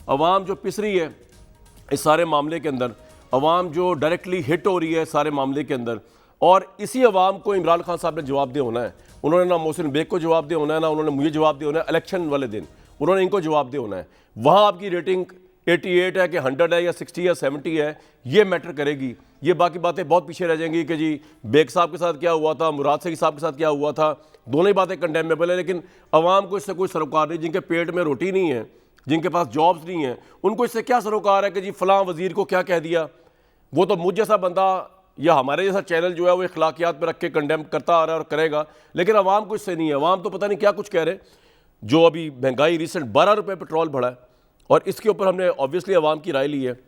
अवाम जो पिस रही है इस सारे मामले के अंदर, अवाम जो डायरेक्टली हिट हो रही है सारे मामले के अंदर, और इसी अवाम को इमरान खान साहब ने जवाब दिया होना है। उन्होंने ना मोहसिन बेग को जवाब दिया होना है, ना उन्होंने मुझे जवाब दिया होना है। इलेक्शन वाले दिन उन्होंने इनको जवाब दिया होना है। वहाँ आपकी रेटिंग 88 है कि 100 है या 60 या 70 है, ये मैटर करेगी। ये बाकी बातें बहुत पीछे रह जाएंगी कि जी बेग साहब के साथ क्या हुआ था, मुराद सईद साहब के साथ क्या हुआ था। दोनों ही बातें कंडेमेबल है, लेकिन अवाम को इससे कोई सरोकार नहीं। जिनके पेट में रोटी नहीं है, जिनके पास जॉब्स नहीं है, उनको इससे क्या सरोकार है कि जी फ़लाँ वज़ीर को क्या कह दिया। वो तो मुझ जैसा बंदा या हमारे जैसा चैनल जो है वो अखलाकियात पर रख के कंडेम करता आ रहा है और करेगा, लेकिन अवाम को इससे नहीं है। अवाम तो पता नहीं क्या कुछ कह रहे। जो अभी महंगाई रिसेंट 12 रुपये पेट्रोल बढ़ा है, और इसके ऊपर हमने ऑब्वियसली अवाम की राय ली है।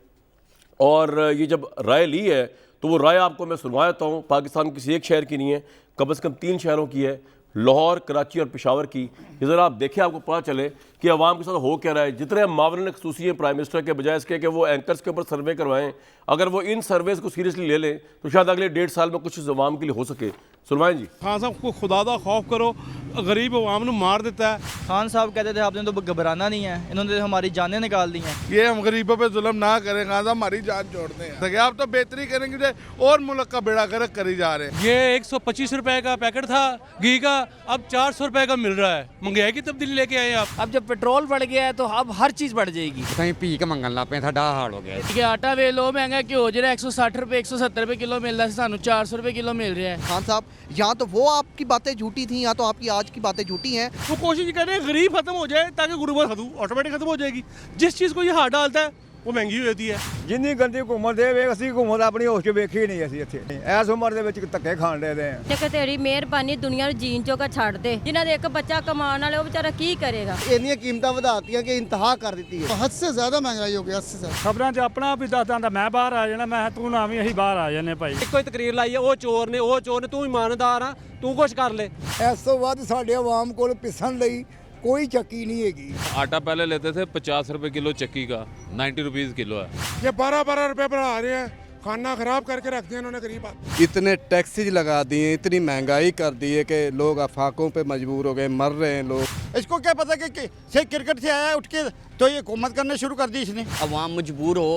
और ये जब राय ली है तो वो राय आपको मैं सुनवा देता हूँ। पाकिस्तान किसी एक शहर की नहीं है, कम से कम 3 शहरों की है, लाहौर, कराची और पेशावर की। ये ज़रा आप देखें, आपको पता चले कि अवाम के साथ हो क्या रहा है। जितने मावरन खसूसी हैं प्राइम मिनिस्टर के, बजाय इसके कि वो एंकर्स के ऊपर सर्वे करवाएं, अगर वो इन सर्वेस को सीरियसली ले लें तो शायद अगले 1.5 साल में कुछ अवाम के लिए हो सके। सुनवाएं जी। खान साहब को खुदा दा खौफ करो, गरीब अवाम ने मार देता है। खान साहब कहते थे आपने तो घबराना नहीं है, इन्होंने हमारी जानें निकाल दी हैं। ये हम गरीबों पे जुल्म ना करें, खान साहब हमारी जान छोड़ते हैं। आप तो बेहतरी करेंगे और मुल्क का बेड़ा गर्क करी जा रहे हैं। ये 125 रुपए का पैकेट था घी का, अब 400 रुपए का मिल रहा है। महंगाई की तब्दीली लेके आए आप। अब जब पेट्रोल बढ़ गया है तो अब हर चीज बढ़ जाएगी। कहीं पी के मंगन ला पे साडा हाल हो गया। ठीक है, आटा वे लो महंगा क्यों हो जा 160 रुपए 170 रुपए किलो मिल रहा है, सानू 400 रुपए किलो मिल रहा है। खान साहब, या तो वो आपकी बातें झूठी थी या तो आपकी आज की बातें झूठी हैं। वो कोशिश कर रहे हैं गरीब खत्म हो जाए ताकि गुर्बत ऑटोमेटिक खत्म हो जाएगी। जिस चीज़ को ये हाथ डालता है वो महंगी हो जाती है। जिन्नी गंदी हुकूमत है वे असी हुकूमत अपनी होश वेखी ही नहीं असी इत्थे इस उम्र दे विच धक्के खाण दे हैं। ਤੇ ਤੇਰੀ ਮਿਹਰਬਾਨੀ ਦੁਨੀਆ ਨੂੰ ਜੀਣ ਜੋਗਾ ਛੱਡ ਦੇ। ਜਿਨ੍ਹਾਂ ਦੇ ਇੱਕ ਬੱਚਾ ਕਮਾਉਣ ਵਾਲੇ ਉਹ ਵਿਚਾਰਾ ਕੀ ਕਰੇਗਾ। ਇੰਨੀਆਂ ਕੀਮਤਾਂ ਵਧਾਤੀਆਂ ਕਿ ਇੰਤਹਾ ਕਰ ਦਿੱਤੀ है। हद से ज्यादा महंगाई हो गई, हद से ज्यादा। ਖਬਰਾਂ 'ਚ ਆਪਣਾ ਵੀ ਦੱਸਦਾ ਹੁੰਦਾ ਮੈਂ ਬਾਹਰ ਆ ਜਾਣਾ, ਮੈਂ ਤੂੰ ਨਾ ਵੀ ਅਸੀਂ ਬਾਹਰ ਆ ਜਾਂਦੇ ਭਾਈ। ਇੱਕੋ ਹੀ ਤਕਰੀਰ ਲਾਈ ਹੈ, ਉਹ ਚੋਰ ਨੇ, ਉਹ ਚੋਰ ਨੇ, ਤੂੰ ਇਮਾਨਦਾਰ ਆ, ਤੂੰ ਕੁਛ ਕਰ ਲੈ। ਇਸ ਤੋਂ ਬਾਅਦ ਸਾਡੇ ਆਵਾਮ ਕੋਲ ਪਿਸਣ ਲਈ कोई चक्की नहीं हैगी। आटा पहले लेते थे 50 रुपए किलो चक्की का, 90 रुपीज़ किलो है। ये 12-12 रुपए बढ़ा रहे हैं, खाना खराब करके रख दिया इन्होंने गरीब आदमी। इतने टैक्सेज लगा दिए, इतनी महंगाई कर दी है कि लोग अफाकों पे मजबूर हो गए, मर रहे हैं लोग। इसको क्या पता कि से क्रिकेट से आया उठ के तो ये हुकूमत करना शुरू कर दी इसने। अवाम मजबूर हो,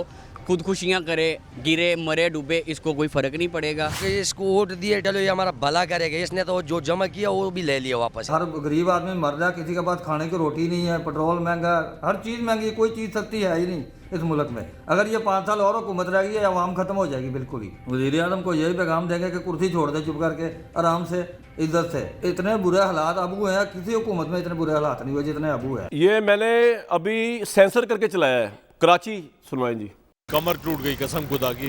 खुदकुशियाँ करे, गिरे मरे डूबे, इसको कोई फर्क नहीं पड़ेगा। इसको वोट दिए चलो ये हमारा भला करेगा, इसने तो जो जमा किया वो भी ले लिया वापस। हर गरीब आदमी मर रहा है, किसी के पास खाने की रोटी नहीं है, पेट्रोल महंगा, हर चीज़ महंगी, कोई चीज़ सस्ती है ही नहीं इस मुल्क में। अगर ये 5 साल और हुकूमत रहेगी अवाम खत्म हो जाएगी बिल्कुल ही। वज़ीर आज़म को यही पैगाम देंगे कि कुर्सी छोड़ दे चुप करके, आराम से, इज्जत से। इतने बुरे हालात अब हुए हैं, किसी हुकूमत में इतने बुरे हालात नहीं हुए जितने अब हुए हैं। ये मैंने अभी सेंसर करके चलाया है। कराची सुनवाएं जी। कमर टूट गई कसम खुदा की,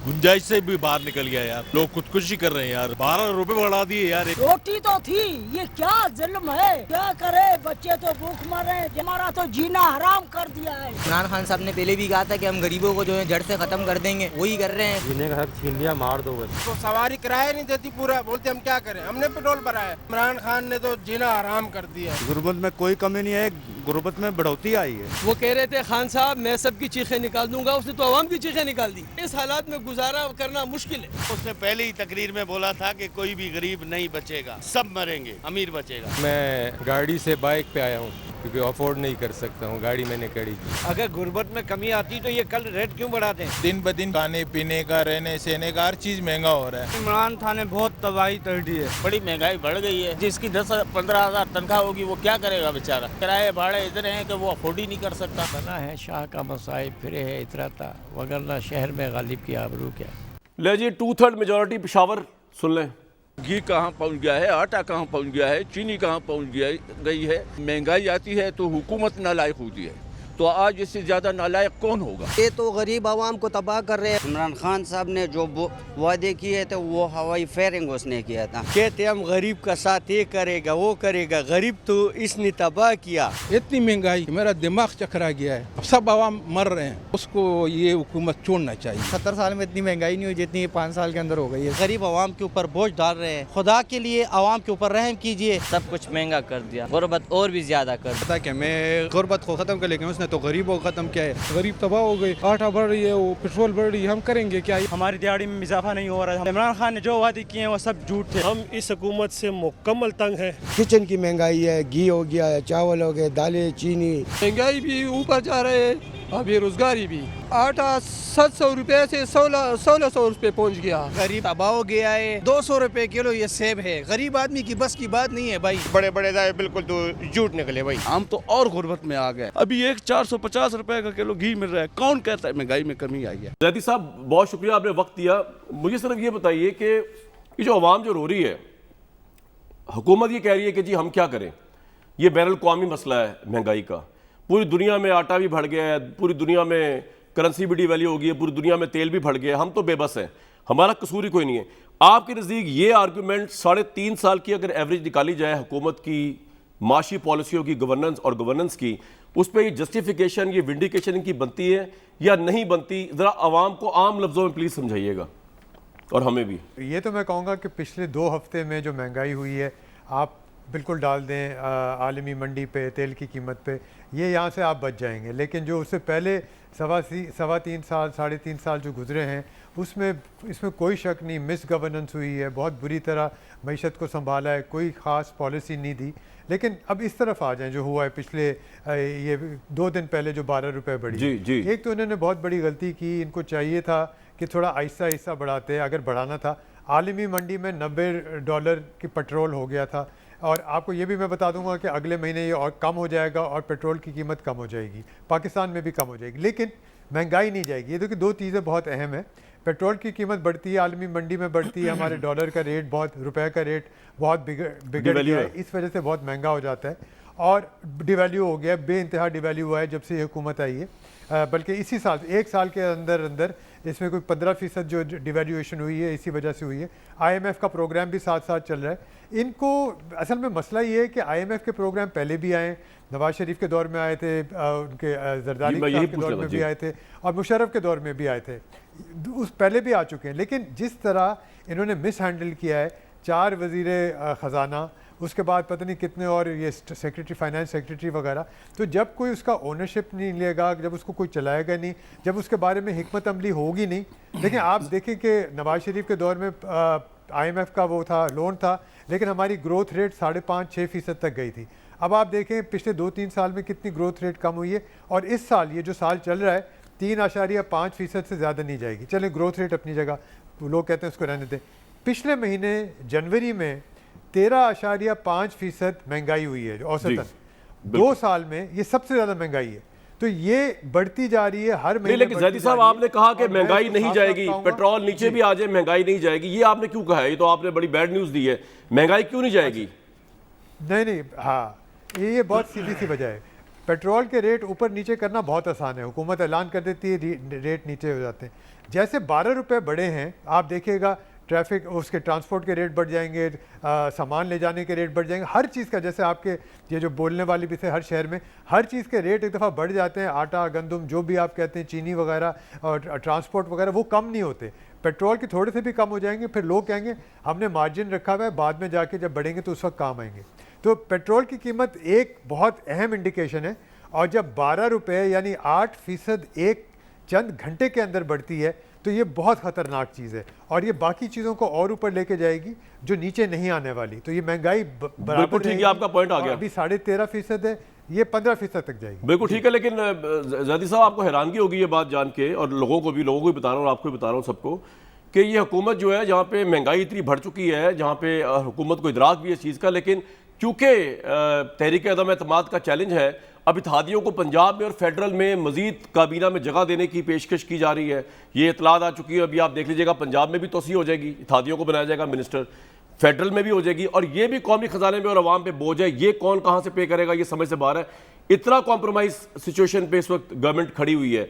गुंजाइश से भी बाहर निकल गया यार। लोग खुदकुशी कर रहे हैं यार, 12 रुपए बढ़ा दिए यार। रोटी तो थी, ये क्या जुल्म है, क्या करे, बच्चे तो भूख मर रहे हैं, हमारा तो जीना हराम कर दिया है। इमरान खान साहब ने पहले भी कहा था कि हम गरीबों को जो है जड़ से खत्म कर देंगे, वही कर रहे हैं। जीने का हक छीन लिया, मार दो बस। तो सवारी किराया नहीं देती पूरा, बोलते हम क्या करें, हमने पेट्रोल भरा है। इमरान खान ने तो जीना हराम कर दिया। गुर्बत में कोई कमी नहीं है, गुर्बत में बढ़ोतरी आई है। वो कह रहे थे खान साहब मैं सबकी चीखें निकाल दूंगा, उसने तो आवाम की चीखें निकाल दी। इस हालात में गुजारा करना मुश्किल है। उसने पहले ही तकरीर में बोला था कि कोई भी गरीब नहीं बचेगा, सब मरेंगे, अमीर बचेगा। मैं गाड़ी से बाइक पे आया हूँ क्योंकि अफोर्ड नहीं कर सकता हूँ, गाड़ी मैंने खड़ी की। अगर गुर्बत में कमी आती तो ये कल रेट क्यों बढ़ाते हैं। दिन ब दिन खाने पीने का, रहने सहने का हर चीज महंगा हो रहा है। इमरान खान ने बहुत तबाही कर दी है, बड़ी महंगाई बढ़ गई है। जिसकी 10-15 हज़ार तनख्वाह होगी वो क्या करेगा बेचारा। किराए भाड़े इतने हैं कि वो अफोर्ड ही नहीं कर सकता। बना है शाह का मसाइब, फिरे है इतराता, वगरना शहर में गालिब की आबरू क्या। ले जी 2/3 मेजॉरिटी पेशावर सुन लें। घी कहाँ पहुँच गया है, आटा कहाँ पहुँच गया है, चीनी कहाँ पहुँच गई है। महंगाई आती है तो हुकूमत नालायक होती है, तो आज इससे ज़्यादा नालायक कौन होगा। ये तो गरीब आवाम को तबाह कर रहे हैं। इमरान खान साहब ने जो वादे किए थे वो हवाई फेयरिंग उसने किया था। कहते हम गरीब का साथ ये करेगा वो करेगा, गरीब तो इसने तबाह किया। इतनी महंगाई मेरा दिमाग चकरा गया है, सब आवाम मर रहे हैं, उसको ये हुकूमत छोड़ना चाहिए। 70 साल में इतनी महंगाई नहीं हुई जितनी 5 साल के अंदर हो गई है। गरीब आवाम के ऊपर बोझ डाल रहे हैं, खुदा के लिए आवाम के ऊपर रहम कीजिए। सब कुछ महंगा कर दिया, गुर्बत और भी ज्यादा कर पता कि मैं गुर्बत को खत्म कर, लेकिन उसने है तो गरीबों को ख़त्म किया है। गरीब तबाह हो गए, आटा बढ़ रही है, वो पेट्रोल बढ़ रही है, हम करेंगे क्या? हमारी दिहाड़ी में इजाफा नहीं हो रहा है। इमरान खान ने जो वादे किए हैं वो सब झूठ थे। हम इस हुकूमत से मुकम्मल तंग है। किचन की महंगाई है, घी हो गया है, चावल हो गए, दालें, चीनी, महंगाई भी ऊपर जा रहे हैं, अब बेरोजगारी भी। आटा 700 रुपए से 1600 रुपए पहुंच गया। गरीब तबाह हो गया है। 200 रुपए किलो ये सेब है, गरीब आदमी की बस की बात नहीं है भाई। बड़े बड़े दाए बिल्कुल तो झूठ निकले भाई। हम तो और गुर्बत में आ गए। अभी एक 450 रुपए का किलो घी मिल रहा है, कौन कहता है महंगाई में कमी आई है? जैदी साहब बहुत शुक्रिया, आपने वक्त दिया। मुझे सिर्फ ये बताइए कि ये जो अवाम जो रो रही है, हुकूमत ये कह रही है कि जी हम क्या करें, ये बैनुल अक़वामी मसला है महंगाई का। पूरी दुनिया में आटा भी बढ़ गया है, पूरी दुनिया में करेंसी भी डिवैल्यू हो गई है, पूरी दुनिया में तेल भी बढ़ गया है, हम तो बेबस हैं, हमारा कसूर ही कोई नहीं है। आपके नज़दीक ये आर्गूमेंट 3.5 साल की अगर एवरेज निकाली जाए हुकूमत की माशी पॉलिसियों की, गवर्नेंस की, उस पर ये जस्टिफिकेशन, ये विंडिकेशन इनकी बनती है या नहीं बनती? ज़रा आवाम को आम लफ्ज़ों में प्लीज़ समझाइएगा, और हमें भी। ये तो मैं कहूँगा कि पिछले 2 हफ्ते में जो महंगाई हुई है, आप बिल्कुल डाल दें आलमी मंडी पे तेल की कीमत पे, ये यहाँ से आप बच जाएंगे। लेकिन जो उससे पहले 3.25 साल 3.5 साल जो गुजरे हैं, इसमें कोई शक नहीं मिस गवर्नेंस हुई है, बहुत बुरी तरह मईशत को संभाला है, कोई ख़ास पॉलिसी नहीं दी। लेकिन अब इस तरफ आ जाएं, जो हुआ है पिछले ये 2 दिन पहले जो 12 रुपये बढ़ी, जी। एक तो इन्होंने बहुत बड़ी गलती की, इनको चाहिए था कि थोड़ा आहिस्ता आहिस्ता बढ़ाते, अगर बढ़ाना था। आलमी मंडी में $90 की पेट्रोल हो गया था, और आपको ये भी मैं बता दूंगा कि अगले महीने ये और कम हो जाएगा और पेट्रोल की कीमत कम हो जाएगी, पाकिस्तान में भी कम हो जाएगी, लेकिन महंगाई नहीं जाएगी। ये देखिए 2 चीज़ें बहुत अहम है। पेट्रोल की कीमत बढ़ती है, आलमी मंडी में बढ़ती है, हमारे डॉलर का रेट रुपए का रेट बहुत बिगड़ गया है, इस वजह से बहुत महंगा हो जाता है, और डिवैल्यू हो गया, बेइंतहा डिवैल्यू हुआ है जब से ये हुकूमत आई है। बल्कि इसी साल 1 साल के अंदर इसमें कोई 15% जो डिवैल्यूएशन हुई है, इसी वजह से हुई है। IMF का प्रोग्राम भी साथ साथ चल रहा है। इनको असल में मसला ये है कि IMF के प्रोग्राम पहले भी आए, नवाज शरीफ के दौर में आए थे, उनके जरदारी साहब के दौर में भी आए थे, और मुशर्रफ के दौर में भी आए थे, उस पहले भी आ चुके हैं। लेकिन जिस तरह इन्होंने मिस हैंडल किया है, 4 वज़ीर ख़जाना, उसके बाद पता नहीं कितने और ये सेक्रेटरी फाइनेंस सेक्रेटरी वगैरह, तो जब कोई उसका ओनरशिप नहीं लेगा, जब उसको कोई चलाएगा नहीं, जब उसके बारे में हिकमत अमली होगी नहीं। लेकिन आप देखें कि नवाज शरीफ के दौर में IMF का वो था, लोन था, लेकिन हमारी ग्रोथ रेट 5.5-6% तक गई थी। अब आप देखें पिछले 2-3 साल में कितनी ग्रोथ रेट कम हुई है, और इस साल ये जो साल चल रहा है 3.5% से ज़्यादा नहीं जाएगी। चलें ग्रोथ रेट अपनी जगह, लोग कहते हैं उसको रहने दें। पिछले महीने जनवरी में 13.5% महंगाई हुई है औसतन, 2 साल में ये सबसे ज़्यादा महंगाई है। तो ये बढ़ती जा रही है हर महीने। लेकिन जैदी साहब आपने कहा कि महंगाई नहीं जाएगी, पेट्रोल नीचे भी आ जाए महंगाई नहीं जाएगी, ये आपने क्यों कहा है? ये तो आपने बड़ी बैड न्यूज़ दी है। महंगाई क्यों नहीं जाएगी? नहीं, हाँ, ये बहुत सीधी सी वजह है। पेट्रोल के रेट ऊपर नीचे करना बहुत आसान है, हुकूमत ऐलान कर देती है, रेट नीचे हो जाते हैं। जैसे 12 रुपये बढ़े हैं, आप देखिएगा ट्रैफिक, उसके ट्रांसपोर्ट के रेट बढ़ जाएंगे, सामान ले जाने के रेट बढ़ जाएंगे, हर चीज़ का, जैसे आपके ये जो बोलने वाली भी थे, हर शहर में हर चीज़ के रेट एक दफ़ा बढ़ जाते हैं। आटा, गंदम, जो भी आप कहते हैं, चीनी वगैरह और ट्रांसपोर्ट वगैरह, वो कम नहीं होते। पेट्रोल के थोड़े से भी कम हो जाएंगे, फिर लोग कहेंगे हमने मार्जिन रखा हुआ है, बाद में जाके जब बढ़ेंगे तो उस वक्त काम आएंगे। तो पेट्रोल की कीमत एक बहुत अहम इंडिकेशन है, और जब 12 रुपये यानी 8% एक चंद घंटे के अंदर बढ़ती है, तो ये बहुत ख़तरनाक चीज़ है, और ये बाकी चीज़ों को और ऊपर लेके जाएगी जो नीचे नहीं आने वाली। तो ये महंगाई बिल्कुल ठीक है, आपका पॉइंट आ गया। अभी 13.5% है, ये 15% तक जाएगी। बिल्कुल ठीक है। लेकिन ज़ैदी साहब आपको हैरानगी होगी ये बात जान के, और लोगों को भी बता रहा हूँ, आपको भी बता रहा हूँ सबको, कि ये हुकूमत जो है, जहाँ पे महंगाई इतनी बढ़ चुकी है, जहाँ पे हुकूमत को इदराक भी है इस चीज़ का, लेकिन क्योंकि तहरीक अदम एतमाद का चैलेंज है, अब इत्तेहादियों को पंजाब में और फेडरल में मजीद काबीना में जगह देने की पेशकश की जा रही है। ये इतलात आ चुकी है, अभी आप देख लीजिएगा पंजाब में भी तोसी हो जाएगी, इत्तेहादियों को बनाया जाएगा मिनिस्टर, फेडरल में भी हो जाएगी, और ये भी कौमी खजाने में और अवाम पे बोझ है। ये कौन कहाँ से पे करेगा, ये समझ से बाहर है। इतना कॉम्प्रोमाइज सिचुएशन पे इस वक्त गवर्नमेंट खड़ी हुई है।